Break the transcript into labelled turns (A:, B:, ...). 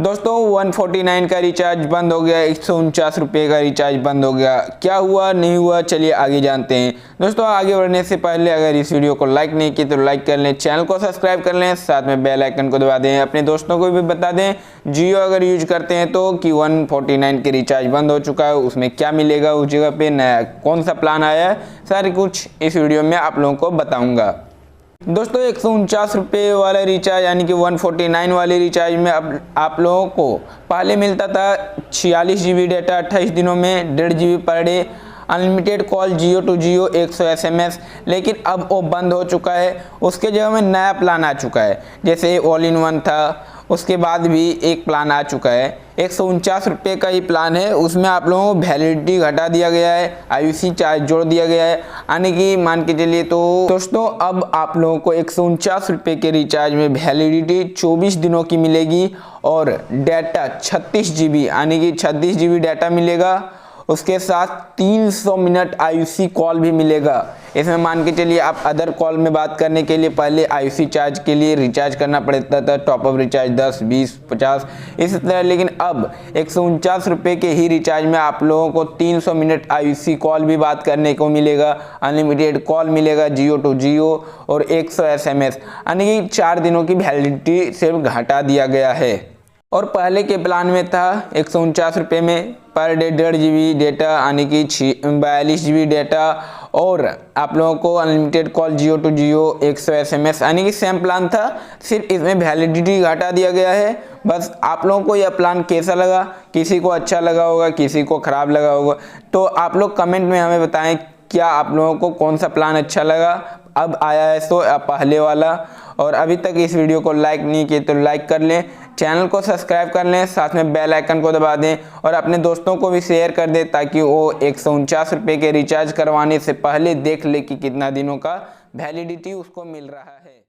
A: दोस्तों 149 का रिचार्ज बंद हो गया, 149 रुपये का रिचार्ज बंद हो गया। क्या हुआ नहीं हुआ, चलिए आगे जानते हैं। दोस्तों आगे बढ़ने से पहले अगर इस वीडियो को लाइक नहीं की तो लाइक कर लें, चैनल को सब्सक्राइब कर लें, साथ में बेल आइकन को दबा दें, अपने दोस्तों को भी बता दें जियो अगर यूज करते हैं तो कि 149 के रिचार्ज बंद हो चुका है, उसमें क्या मिलेगा, उस जगह पे नया कौन सा प्लान आया है, सारे कुछ इस वीडियो में आप लोगों को बताऊँगा। दोस्तों 149 रुपये वाला रिचार्ज यानी कि 149 वाले रिचार्ज में अब आप लोगों को पहले मिलता था 46 GB डाटा 28 दिनों में, 1.5 GB per day, unlimited call Jio to Jio, 100 SMS, लेकिन अब वो बंद हो चुका है। उसके जगह में नया प्लान आ चुका है, जैसे ऑल इन वन था, उसके बाद भी एक प्लान आ चुका है। 149 रुपये का ही प्लान है, उसमें आप लोगों को वैलिडिटी घटा दिया गया है, IUC चार्ज जोड़ दिया गया है, यानी कि मान के चलिए तो दोस्तों अब आप लोगों को 149 रुपये के रिचार्ज में वैलिडिटी 24 दिनों की मिलेगी और डाटा 36 GB यानी कि 36 GB डाटा मिलेगा। उसके साथ 300 मिनट IUC कॉल भी मिलेगा। इसमें मान के चलिए आप अदर कॉल में बात करने के लिए पहले IUC चार्ज के लिए रिचार्ज करना पड़ता था, टॉपअप रिचार्ज 10, 20, 50 इस तरह, लेकिन अब 149 रुपये के ही रिचार्ज में आप लोगों को 300 मिनट IUC कॉल भी बात करने को मिलेगा, अनलिमिटेड कॉल मिलेगा जियो टू जियो और 100 SMS, यानी कि 4 दिनों की वैलिडिटी सिर्फ घटा दिया गया है। और पहले के प्लान में था 149 रुपये में पर डे 1.5 GB डेटा यानी कि 42 GB डाटा और आप लोगों को unlimited call Jio to Jio, 100 SMS, यानी कि सेम प्लान था, सिर्फ इसमें वैलिडिटी घटा दिया गया है। बस आप लोगों को यह प्लान कैसा लगा, किसी को अच्छा लगा होगा, किसी को ख़राब लगा होगा, तो आप लोग कमेंट में हमें बताएं क्या आप लोगों को कौन सा प्लान अच्छा लगा, अब आया है तो पहले वाला। और अभी तक इस वीडियो को लाइक नहीं किए तो लाइक कर लें, चैनल को सब्सक्राइब कर लें, साथ में बेल आइकन को दबा दें और अपने दोस्तों को भी शेयर कर दें ताकि वो 149 रुपये के रिचार्ज करवाने से पहले देख ले कि कितना दिनों का वैलिडिटी उसको मिल रहा है।